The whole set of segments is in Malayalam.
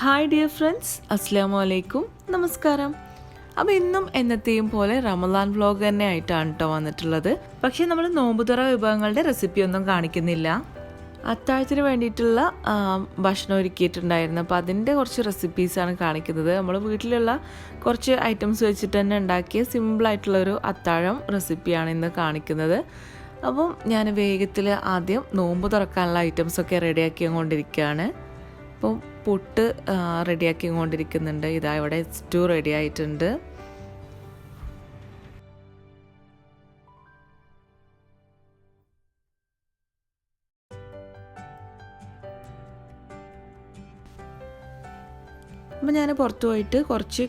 ഹായ് ഡിയർ ഫ്രണ്ട്സ്, അസ്സലാമു അലൈക്കും, നമസ്കാരം. അപ്പോൾ ഇന്നും എന്നത്തെയും പോലെ റമദാൻ വ്ലോഗ് തന്നെ ആയിട്ടാണ് കേട്ടോ വന്നിട്ടുള്ളത്. പക്ഷേ നമ്മൾ നോമ്പുതുറ വിഭവങ്ങളുടെ റെസിപ്പി ഒന്നും കാണിക്കുന്നില്ല. അത്താഴത്തിന് വേണ്ടിയിട്ടുള്ള ഭക്ഷണം ഒരുക്കിയിട്ടുണ്ടായിരുന്നു. അപ്പോൾ അതിൻ്റെ കുറച്ച് റെസിപ്പീസാണ് കാണിക്കുന്നത്. നമ്മൾ വീട്ടിലുള്ള കുറച്ച് ഐറ്റംസ് വെച്ചിട്ട് തന്നെ ഉണ്ടാക്കിയ സിമ്പിളായിട്ടുള്ളൊരു അത്താഴം റെസിപ്പിയാണ് ഇന്ന് കാണിക്കുന്നത്. അപ്പം ഞാൻ വേഗത്തിൽ ആദ്യം നോമ്പ് തുറക്കാനുള്ള ഐറ്റംസൊക്കെ റെഡിയാക്കി കൊണ്ടിരിക്കുകയാണ്. അപ്പം പുട്ട് റെഡിയാക്കി കൊണ്ടിരിക്കുന്നുണ്ട്. ഇതാ ഇവിടെ സ്റ്റൂ റെഡി ആയിട്ടുണ്ട്. അപ്പം ഞാൻ പുറത്തു പോയിട്ട് കുറച്ച്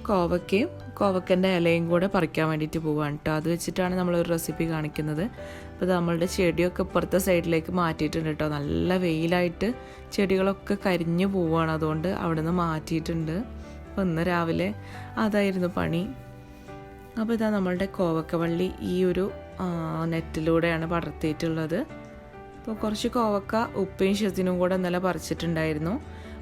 കോവക്കൻ്റെ ഇലയും കൂടെ പറിക്കാൻ വേണ്ടിയിട്ട് പോവാണ് കേട്ടോ. അത് വെച്ചിട്ടാണ് നമ്മളൊരു റെസിപ്പി കാണിക്കുന്നത്. അപ്പോൾ നമ്മളുടെ ചെടിയൊക്കെ ഇപ്പുറത്തെ സൈഡിലേക്ക് മാറ്റിയിട്ടുണ്ട് കേട്ടോ. നല്ല വെയിലായിട്ട് ചെടികളൊക്കെ കരിഞ്ഞു പോവുകയാണ്. അതുകൊണ്ട് അവിടെ നിന്ന് മാറ്റിയിട്ടുണ്ട്. അപ്പോൾ ഇന്ന് രാവിലെ അതായിരുന്നു പണി. അപ്പോൾ ഇതാ നമ്മളുടെ കോവക്കവള്ളി ഈ ഒരു നെറ്റിലൂടെയാണ് പടർത്തിയിട്ടുള്ളത്. അപ്പോൾ കുറച്ച് കോവക്ക ഉപ്പയും ശത്തിനും കൂടെ ഇന്നലെ പറിച്ചിട്ടുണ്ടായിരുന്നു.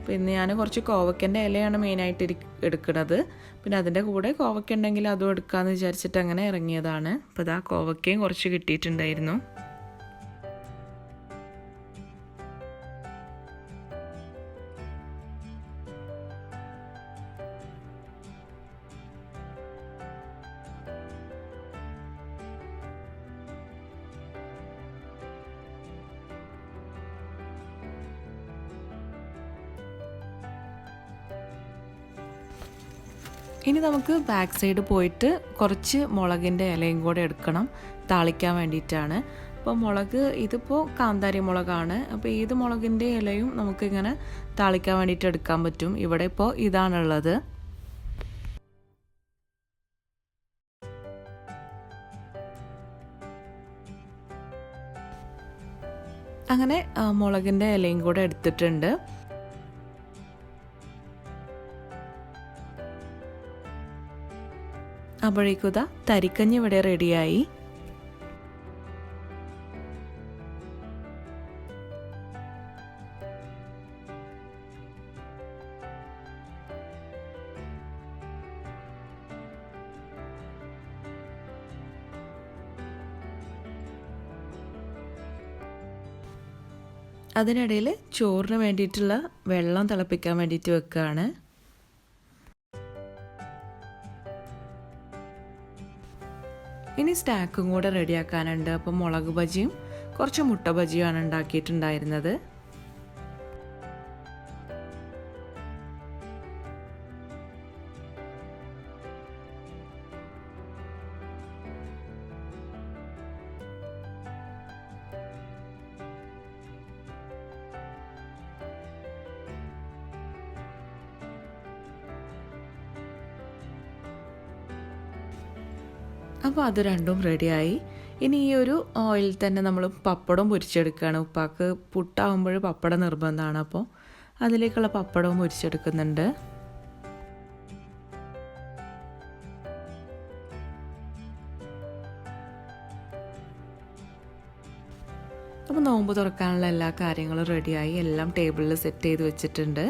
പിന്നെ ഞാൻ കുറച്ച് കോവക്കൻ്റെ ഇലയാണ് മെയിനായിട്ട് എടുക്കുന്നത്. പിന്നെ അതിൻ്റെ കൂടെ കോവക്ക ഉണ്ടെങ്കിൽ അതും എടുക്കാമെന്ന് വിചാരിച്ചിട്ട് അങ്ങനെ ഇറങ്ങിയതാണ്. അപ്പോൾ ഇതാ കോവക്കയും കുറച്ച് കിട്ടിയിട്ടുണ്ടായിരുന്നു. ഇനി നമുക്ക് ബാക്ക് സൈഡ് പോയിട്ട് കുറച്ച് മുളകിൻ്റെ ഇലയും കൂടെ എടുക്കണം, താളിക്കാൻ വേണ്ടിയിട്ടാണ്. അപ്പോൾ മുളക് ഇതിപ്പോൾ കാന്താരി മുളകാണ്. അപ്പോൾ ഏത് മുളകിൻ്റെ ഇലയും നമുക്കിങ്ങനെ താളിക്കാൻ വേണ്ടിയിട്ട് എടുക്കാൻ പറ്റും. ഇവിടെ ഇപ്പോൾ ഇതാണുള്ളത്. അങ്ങനെ മുളകിൻ്റെ ഇലയും കൂടെ എടുത്തിട്ടുണ്ട്. അപ്പോഴേക്കുതാ തരിക്കഞ്ഞി ഇവിടെ റെഡിയായി. അതിനിടയിൽ ചോറിന് വേണ്ടിയിട്ടുള്ള വെള്ളം തിളപ്പിക്കാൻ വേണ്ടിയിട്ട് വെക്കുകയാണ്. ഇനി സ്നാക്കും കൂടെ റെഡിയാക്കാനുണ്ട്. അപ്പം മുളക് ബജിയും കുറച്ച് മുട്ട ബജിയുമാണ് ഉണ്ടാക്കിയിട്ടുണ്ടായിരുന്നത്. അപ്പോൾ അത് രണ്ടും റെഡിയായി. ഇനി ഈ ഒരു ഓയിൽ തന്നെ നമ്മൾ പപ്പടം പൊരിച്ചെടുക്കുകയാണ്. ഉപ്പാക്ക് പുട്ടാകുമ്പോൾ പപ്പടം നിർബന്ധമാണ്. അപ്പോൾ അതിലേക്കുള്ള പപ്പടവും പൊരിച്ചെടുക്കുന്നുണ്ട്. അപ്പോൾ നോമ്പ് തുറക്കാനുള്ള എല്ലാ കാര്യങ്ങളും റെഡിയായി. എല്ലാം ടേബിളിൽ സെറ്റ് ചെയ്ത് വെച്ചിട്ടുണ്ട്.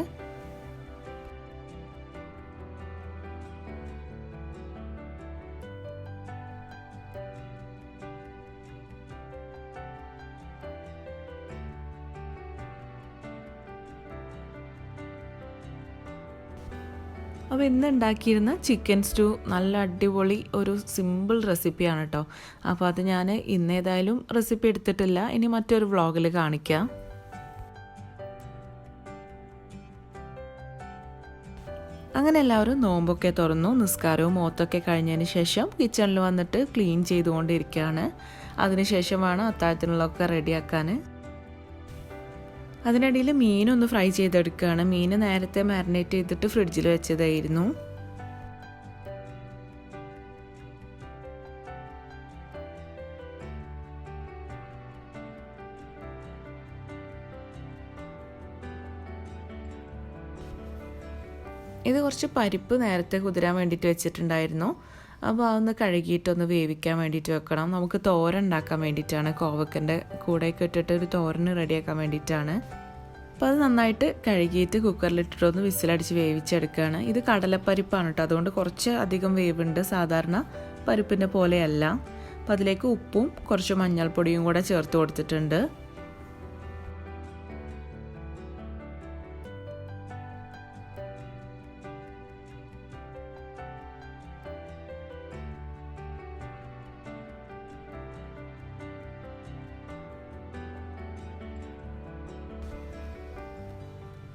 അപ്പോൾ ഇന്ന് ഉണ്ടാക്കിയിരുന്ന ചിക്കൻ സ്റ്റൂ നല്ല അടിപൊളി ഒരു സിമ്പിൾ റെസിപ്പിയാണ് കേട്ടോ. അപ്പോൾ അത് ഞാൻ ഇന്നേതായാലും റെസിപ്പി എടുത്തിട്ടില്ല, ഇനി മറ്റൊരു വ്ളോഗിൽ കാണിക്കാം. അങ്ങനെ എല്ലാവരും നോമ്പൊക്കെ തുറന്നു, നിസ്കാരവും മോത്തൊക്കെ കഴിഞ്ഞതിന് ശേഷം കിച്ചണിൽ വന്നിട്ട് ക്ലീൻ ചെയ്തുകൊണ്ടിരിക്കുകയാണ്. അതിനുശേഷം വേണം അത്താഴത്തിനുള്ളതൊക്കെ റെഡിയാക്കാൻ. അതിനിടയിൽ മീനൊന്ന് ഫ്രൈ ചെയ്തെടുക്കുകയാണ്. മീൻ നേരത്തെ മാരിനേറ്റ് ചെയ്തിട്ട് ഫ്രിഡ്ജിൽ വെച്ചതായിരുന്നു. ഇത് കുറച്ച് പരിപ്പ് നേരത്തെ കുതിരാൻ വേണ്ടിയിട്ട് വെച്ചിട്ടുണ്ടായിരുന്നു. അപ്പോൾ അതൊന്ന് കഴുകിയിട്ടൊന്ന് വേവിക്കാൻ വേണ്ടിയിട്ട് വെക്കണം. നമുക്ക് തോരൻ ഉണ്ടാക്കാൻ വേണ്ടിയിട്ടാണ്. കോവക്കൻ്റെ കൂടെയൊക്കെ ഇട്ടിട്ട് ഒരു തോരന് റെഡിയാക്കാൻ വേണ്ടിയിട്ടാണ്. അപ്പോൾ അത് നന്നായിട്ട് കഴുകിയിട്ട് കുക്കറിലിട്ടിട്ടൊന്ന് വിസിലടിച്ച് വേവിച്ചെടുക്കുകയാണ്. ഇത് കടലപ്പരിപ്പാണ് കേട്ടോ, അതുകൊണ്ട് കുറച്ച് അധികം വേവുണ്ട്, സാധാരണ പരിപ്പിൻ്റെ പോലെയല്ല. അപ്പോൾ അതിലേക്ക് ഉപ്പും കുറച്ച് മഞ്ഞൾപ്പൊടിയും കൂടെ ചേർത്ത് കൊടുത്തിട്ടുണ്ട്.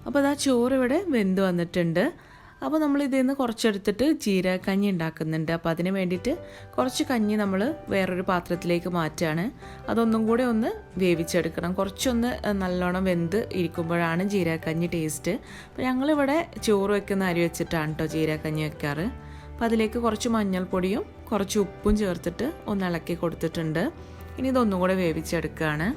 അപ്പോൾ അതാ ചോറ് ഇവിടെ വെന്ത് വന്നിട്ടുണ്ട്. അപ്പോൾ നമ്മൾ ഇതിൽ നിന്ന് കുറച്ചെടുത്തിട്ട് ജീര കഞ്ഞി ഉണ്ടാക്കുന്നുണ്ട്. അപ്പോൾ അതിന് വേണ്ടിയിട്ട് കുറച്ച് കഞ്ഞി നമ്മൾ വേറൊരു പാത്രത്തിലേക്ക് മാറ്റുകയാണ്. അതൊന്നും കൂടെ ഒന്ന് വേവിച്ചെടുക്കണം. കുറച്ചൊന്ന് നല്ലോണം വെന്ത് ഇരിക്കുമ്പോഴാണ് ജീര കഞ്ഞി ടേസ്റ്റ്. അപ്പോൾ ഞങ്ങളിവിടെ ചോറ് വെക്കുന്ന അരി വെച്ചിട്ടാണ് കേട്ടോ ജീര കഞ്ഞി വെക്കാറ്. അപ്പോൾ അതിലേക്ക് കുറച്ച് മഞ്ഞൾപ്പൊടിയും കുറച്ച് ഉപ്പും ചേർത്തിട്ട് ഒന്ന് ഇളക്കി കൊടുത്തിട്ടുണ്ട്. ഇനി ഇതൊന്നും കൂടെ വേവിച്ചെടുക്കുകയാണ്.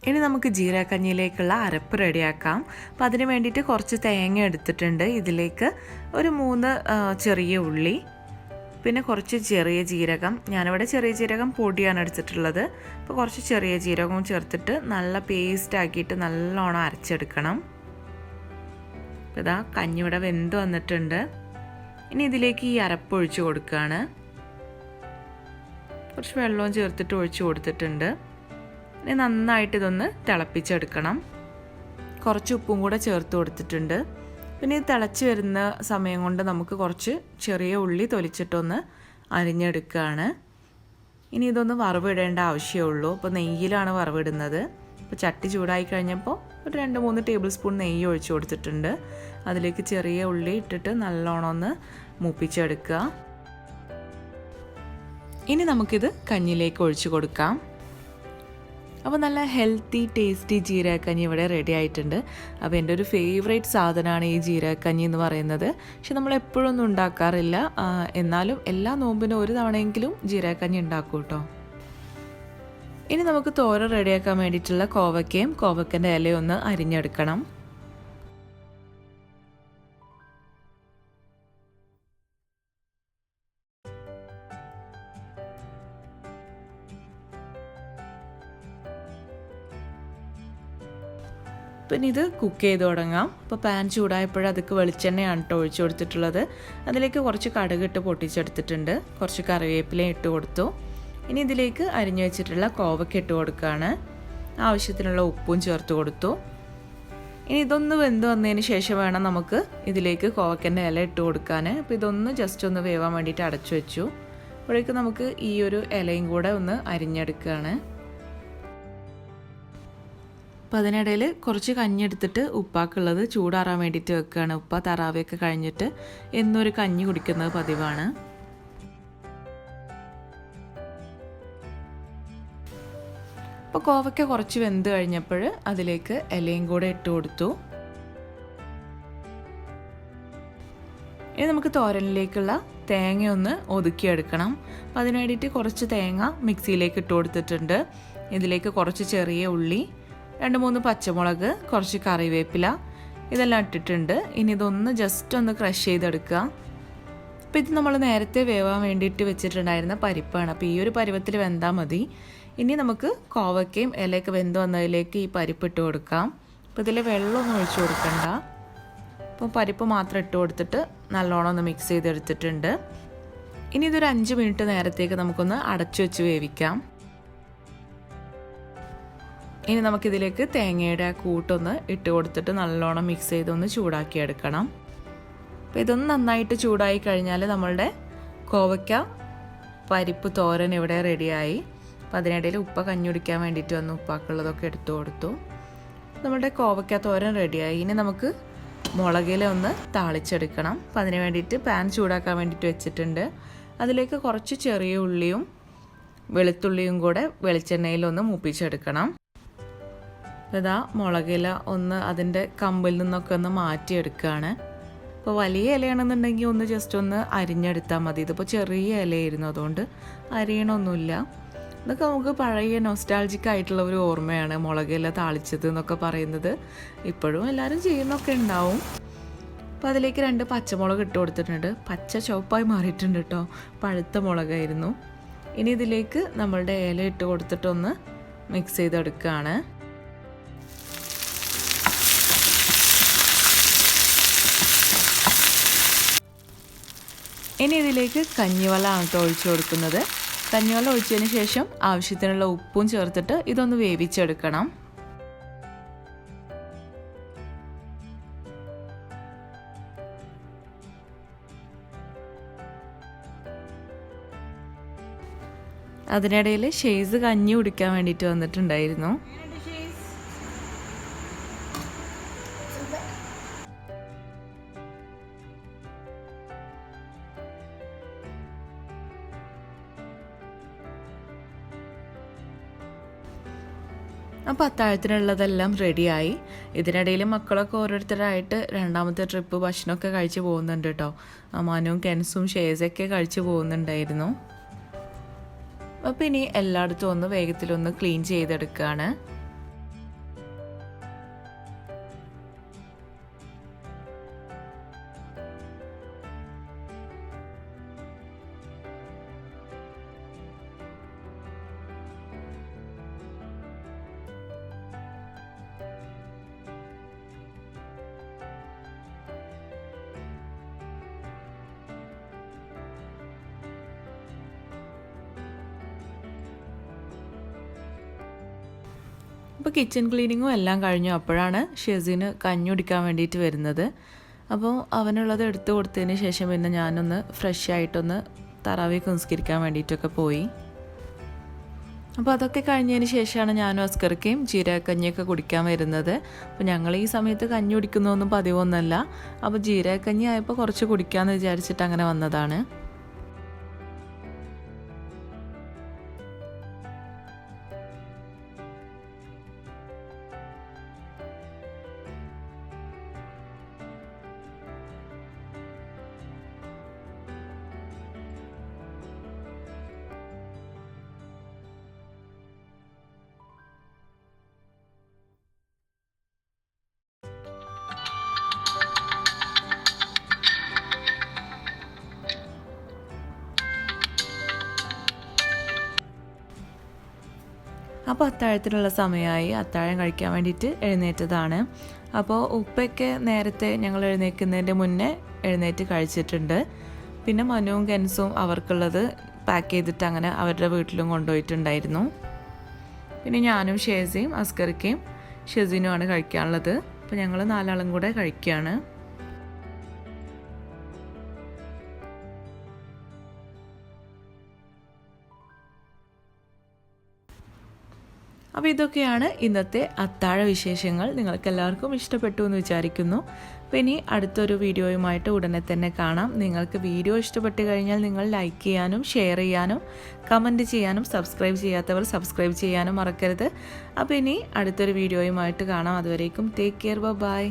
ഇനി നമുക്ക് ജീര കഞ്ഞിയിലേക്കുള്ള അരപ്പ് റെഡിയാക്കാം. അപ്പോൾ അതിന് വേണ്ടിയിട്ട് കുറച്ച് തേങ്ങ എടുത്തിട്ടുണ്ട്. ഇതിലേക്ക് ഒരു 3 ചെറിയ ഉള്ളി, പിന്നെ കുറച്ച് ചെറിയ ജീരകം. ഞാനിവിടെ ചെറിയ ജീരകം പൊടിയാണ് എടുത്തിട്ടുള്ളത്. അപ്പോൾ കുറച്ച് ചെറിയ ജീരകവും ചേർത്തിട്ട് നല്ല പേസ്റ്റ് ആക്കിയിട്ട് നല്ലോണം അരച്ചെടുക്കണം. അപ്പോൾ ഇതാ കഞ്ഞി ഇവിടെ വെന്ത് വന്നിട്ടുണ്ട്. ഇനി ഇതിലേക്ക് ഈ അരപ്പ് ഒഴിച്ച് കൊടുക്കുകയാണ്. കുറച്ച് വെള്ളവും ചേർത്തിട്ട് ഒഴിച്ച് കൊടുത്തിട്ടുണ്ട്. ഇനി നന്നായിട്ട് ഇതൊന്ന് തിളപ്പിച്ചെടുക്കണം. കുറച്ച് ഉപ്പും കൂടെ ചേർത്ത് കൊടുത്തിട്ടുണ്ട്. പിന്നെ ഇത് തിളച്ച് വരുന്ന സമയം കൊണ്ട് നമുക്ക് കുറച്ച് ചെറിയ ഉള്ളി തൊലിച്ചിട്ടൊന്ന് അരിഞ്ഞെടുക്കുകയാണ്. ഇനി ഇതൊന്ന് വറവിടേണ്ട ആവശ്യമുള്ളൂ. അപ്പോൾ നെയ്യിലാണ് വറവിടുന്നത്. അപ്പോൾ ചട്ടി ചൂടായി കഴിഞ്ഞപ്പോൾ ഒരു 2-3 ടേബിൾ സ്പൂൺ നെയ്യ് ഒഴിച്ച് കൊടുത്തിട്ടുണ്ട്. അതിലേക്ക് ചെറിയ ഉള്ളി ഇട്ടിട്ട് നല്ലോണം ഒന്ന് മൂപ്പിച്ചെടുക്കുക. ഇനി നമുക്കിത് കഞ്ഞിലേക്ക് ഒഴിച്ച് കൊടുക്കാം. അപ്പോൾ നല്ല ഹെൽത്തി ടേസ്റ്റി ജീരകക്കഞ്ഞി ഇവിടെ റെഡി ആയിട്ടുണ്ട്. അപ്പോൾ എൻ്റെ ഒരു ഫേവറേറ്റ് സാധനമാണ് ഈ ജീരകക്കഞ്ഞി എന്ന് പറയുന്നത്. പക്ഷെ നമ്മൾ എപ്പോഴൊന്നും ഉണ്ടാക്കാറില്ല. എന്നാലും എല്ലാ നോമ്പിനും ഒരു തവണയെങ്കിലും ജീരകക്കഞ്ഞി ഉണ്ടാക്കും കേട്ടോ. ഇനി നമുക്ക് തോരൻ റെഡിയാക്കാൻ വേണ്ടിയിട്ടുള്ള കോവക്കയും കോവക്കൻ്റെ ഇലയും ഒന്ന് അരിഞ്ഞെടുക്കണം. പിന്നെ ഇത് കുക്ക് ചെയ്ത് തുടങ്ങാം. അപ്പോൾ പാൻ ചൂടായപ്പോൾ അതിലേക്ക് വെളിച്ചെണ്ണയാണ് കേട്ടോ ഒഴിച്ചു കൊടുത്തിട്ടുള്ളത്. അതിലേക്ക് കുറച്ച് കടുകിട്ട് പൊട്ടിച്ചെടുത്തിട്ടുണ്ട്. കുറച്ച് കറിവേപ്പില ഇട്ട് കൊടുത്തു. ഇനി ഇതിലേക്ക് അരിഞ്ഞു വെച്ചിട്ടുള്ള കോവക്ക ഇട്ട് കൊടുക്കുകയാണ്. ആവശ്യത്തിനുള്ള ഉപ്പും ചേർത്ത് കൊടുത്തു. ഇനി ഇതൊന്ന് വെന്ത് വന്നതിന് ശേഷം വേണം നമുക്ക് ഇതിലേക്ക് കോവക്കൻ്റെ ഇല ഇട്ട് കൊടുക്കാൻ. അപ്പോൾ ഇതൊന്ന് ജസ്റ്റ് ഒന്ന് വേവാൻ വേണ്ടിയിട്ട് അടച്ചു വെച്ചു. അപ്പോഴേക്കും നമുക്ക് ഈ ഒരു ഇലയും കൂടെ ഒന്ന് അരിഞ്ഞെടുക്കുകയാണ്. അപ്പോൾ അതിനിടയിൽ കുറച്ച് കഞ്ഞി എടുത്തിട്ട് ഉപ്പാക്കുള്ളത് ചൂടാറാൻ വേണ്ടിയിട്ട് വെക്കുകയാണ്. ഉപ്പ തറാവയൊക്കെ കഴിഞ്ഞിട്ട് എന്നൊരു കഞ്ഞി കുടിക്കുന്നത് പതിവാണ്. അപ്പോൾ കോവയ്ക്ക കുറച്ച് വെന്ത് കഴിഞ്ഞപ്പോൾ അതിലേക്ക് ഇലയും കൂടെ ഇട്ട് കൊടുത്തു. ഇനി നമുക്ക് തോരനിലേക്കുള്ള തേങ്ങ ഒന്ന് ഒതുക്കിയെടുക്കണം. അപ്പോൾ അതിന് വേണ്ടിയിട്ട് കുറച്ച് തേങ്ങ മിക്സിയിലേക്ക് ഇട്ട് കൊടുത്തിട്ടുണ്ട്. ഇതിലേക്ക് കുറച്ച് ചെറിയ ഉള്ളി, 2-3 പച്ചമുളക്, കുറച്ച് കറിവേപ്പില ഇതെല്ലാം ഇട്ടിട്ടുണ്ട്. ഇനി ഇതൊന്ന് ജസ്റ്റ് ഒന്ന് ക്രഷ് ചെയ്തെടുക്കുക. അപ്പോൾ ഇത് നമ്മൾ നേരത്തെ വേവാൻ വേണ്ടിയിട്ട് വെച്ചിട്ടുണ്ടായിരുന്ന പരിപ്പാണ്. അപ്പോൾ ഈ ഒരു പരുവത്തിൽ വെന്താൽ മതി. ഇനി നമുക്ക് കോവക്കയും ഇലയൊക്കെ വെന്ത് വന്നതിലേക്ക് ഈ പരിപ്പ് ഇട്ട് കൊടുക്കാം. അപ്പോൾ ഇതിൽ വെള്ളമൊന്നും ഒഴിച്ചു കൊടുക്കണ്ട. അപ്പോൾ പരിപ്പ് മാത്രം ഇട്ട് കൊടുത്തിട്ട് നല്ലോണം ഒന്ന് മിക്സ് ചെയ്തെടുത്തിട്ടുണ്ട്. ഇനി ഇതൊരു 5 മിനിറ്റ് നേരത്തേക്ക് നമുക്കൊന്ന് അടച്ചു വെച്ച് വേവിക്കാം. ഇനി നമുക്കിതിലേക്ക് തേങ്ങയുടെ കൂട്ടൊന്ന് ഇട്ട് കൊടുത്തിട്ട് നല്ലോണം മിക്സ് ചെയ്തൊന്ന് ചൂടാക്കിയെടുക്കണം. അപ്പോൾ ഇതൊന്ന് നന്നായിട്ട് ചൂടായി കഴിഞ്ഞാൽ നമ്മളുടെ കോവയ്ക്ക പരിപ്പ് തോരൻ ഇവിടെ റെഡിയായി. അപ്പോൾ അതിനിടയിൽ ഉപ്പ കഞ്ഞി കുടിക്കാൻ വേണ്ടിയിട്ട് വന്ന് ഉപ്പാക്കുള്ളതൊക്കെ എടുത്തു കൊടുത്തു. നമ്മളുടെ കോവയ്ക്ക തോരൻ റെഡിയായി. ഇനി നമുക്ക് മുളകില ഒന്ന് താളിച്ചെടുക്കണം. അപ്പോൾ അതിന് വേണ്ടിയിട്ട് പാൻ ചൂടാക്കാൻ വേണ്ടിയിട്ട് വെച്ചിട്ടുണ്ട്. അതിലേക്ക് കുറച്ച് ചെറിയ ഉള്ളിയും വെളുത്തുള്ളിയും കൂടെ വെളിച്ചെണ്ണയിലൊന്ന് മൂപ്പിച്ചെടുക്കണം. ഇതാ മുളകില ഒന്ന് അതിൻ്റെ കമ്പിൽ നിന്നൊക്കെ ഒന്ന് മാറ്റിയെടുക്കുകയാണ്. അപ്പോൾ വലിയ ഇലയാണെന്നുണ്ടെങ്കിൽ ഒന്ന് ജസ്റ്റ് ഒന്ന് അരിഞ്ഞെടുത്താൽ മതി. ഇതിപ്പോൾ ചെറിയ ഇലയായിരുന്നു, അതുകൊണ്ട് അരിയണമൊന്നുമില്ല. ഇതൊക്കെ നമുക്ക് പഴയ നൊസ്റ്റാൾജിക് ആയിട്ടുള്ള ഒരു ഓർമ്മയാണ്, മുളകില താളിച്ചത് എന്നൊക്കെ പറയുന്നത്. ഇപ്പോഴും എല്ലാവരും ചെയ്യുന്നൊക്കെ ഉണ്ടാവും. അപ്പോൾ അതിലേക്ക് 2 പച്ചമുളക് ഇട്ട് കൊടുത്തിട്ടുണ്ട്. പച്ച ചുവപ്പായി മാറിയിട്ടുണ്ട് കേട്ടോ, പഴുത്ത മുളകായിരുന്നു. ഇനി ഇതിലേക്ക് നമ്മളുടെ ഇല ഇട്ട് കൊടുത്തിട്ടൊന്ന് മിക്സ് ചെയ്തെടുക്കുകയാണ്. ഇനി ഇതിലേക്ക് കഞ്ഞിവെള്ളമാണ് കേട്ടോ ഒഴിച്ചു കൊടുക്കുന്നത്. കഞ്ഞിവെള്ളം ഒഴിച്ചതിന് ശേഷം ആവശ്യത്തിനുള്ള ഉപ്പും ചേർത്തിട്ട് ഇതൊന്ന് വേവിച്ചെടുക്കണം. അതിനിടയിൽ ഷെയ്സ് കഞ്ഞി കുടിക്കാൻ വേണ്ടിയിട്ട് വന്നിട്ടുണ്ടായിരുന്നു. അപ്പോൾ അത്താഴത്തിനുള്ളതെല്ലാം റെഡിയായി. ഇതിനിടയിൽ മക്കളൊക്കെ ഓരോരുത്തരായിട്ട് 2ാമത്തെ ട്രിപ്പ് ഭക്ഷണമൊക്കെ കഴിച്ച് പോകുന്നുണ്ട് കേട്ടോ. മനുവും കെൻസും ഷേസൊക്കെ കഴിച്ച് പോകുന്നുണ്ടായിരുന്നു. അപ്പോൾ ഇനി എല്ലായിടത്തും ഒന്ന് വേഗത്തിലൊന്ന് ക്ലീൻ ചെയ്തെടുക്കുകയാണ്. അപ്പോൾ കിച്ചൺ ക്ലീനിങ്ങും എല്ലാം കഴിഞ്ഞു. അപ്പോഴാണ് ഷെസിന് കഞ്ഞി കുടിക്കാൻ വേണ്ടിയിട്ട് വരുന്നത്. അപ്പോൾ അവനുള്ളത് എടുത്തു കൊടുത്തതിന് ശേഷം പിന്നെ ഞാനൊന്ന് ഫ്രഷ് ആയിട്ടൊന്ന് തറാവീഹ് നിസ്കരിക്കാൻ വേണ്ടിയിട്ടൊക്കെ പോയി. അപ്പോൾ അതൊക്കെ കഴിഞ്ഞതിന് ശേഷമാണ് ഞാനും അസ്കർക്കയും ജീരക കഞ്ഞിയൊക്കെ കുടിക്കാൻ വരുന്നത്. അപ്പോൾ ഞങ്ങൾ ഈ സമയത്ത് കഞ്ഞി കുടിക്കുന്നതൊന്നും പതിവൊന്നുമല്ല. അപ്പോൾ ജീരക കഞ്ഞി ആയപ്പോൾ കുറച്ച് കുടിക്കാമെന്ന് വിചാരിച്ചിട്ട് അങ്ങനെ വന്നതാണ്. അപ്പോൾ അത്താഴത്തിനുള്ള സമയമായി. അത്താഴം കഴിക്കാൻ വേണ്ടിയിട്ട് എഴുന്നേറ്റതാണ്. അപ്പോൾ ഉപ്പയൊക്കെ നേരത്തെ ഞങ്ങൾ എഴുന്നേൽക്കുന്നതിൻ്റെ മുന്നേ എഴുന്നേറ്റ് കഴിച്ചിട്ടുണ്ട്. പിന്നെ മനുവും കെൻസും അവർക്കുള്ളത് പാക്ക് ചെയ്തിട്ട് അങ്ങനെ അവരുടെ വീട്ടിലും കൊണ്ടുപോയിട്ടുണ്ടായിരുന്നു. പിന്നെ ഞാനും ഷേസയും അസ്കർക്കയും ഷെസിനുമാണ് കഴിക്കാനുള്ളത്. അപ്പോൾ ഞങ്ങൾ 4 ആളും കൂടെ കഴിക്കുകയാണ്. അപ്പോൾ ഇതൊക്കെയാണ് ഇന്നത്തെ അത്താഴ വിശേഷങ്ങൾ. നിങ്ങൾക്കെല്ലാവർക്കും ഇഷ്ടപ്പെട്ടു എന്ന് വിചാരിക്കുന്നു. അപ്പോൾ ഇനി അടുത്തൊരു വീഡിയോയുമായിട്ട് ഉടനെ തന്നെ കാണാം. നിങ്ങൾക്ക് വീഡിയോ ഇഷ്ടപ്പെട്ട് കഴിഞ്ഞാൽ നിങ്ങൾ ലൈക്ക് ചെയ്യാനും ഷെയർ ചെയ്യാനും കമൻറ്റ് ചെയ്യാനും സബ്സ്ക്രൈബ് ചെയ്യാത്തവർ സബ്സ്ക്രൈബ് ചെയ്യാനും മറക്കരുത്. അപ്പോൾ ഇനി അടുത്തൊരു വീഡിയോയുമായിട്ട് കാണാം. അതുവരേക്കും ടേക്ക് കെയർ, ബൈ.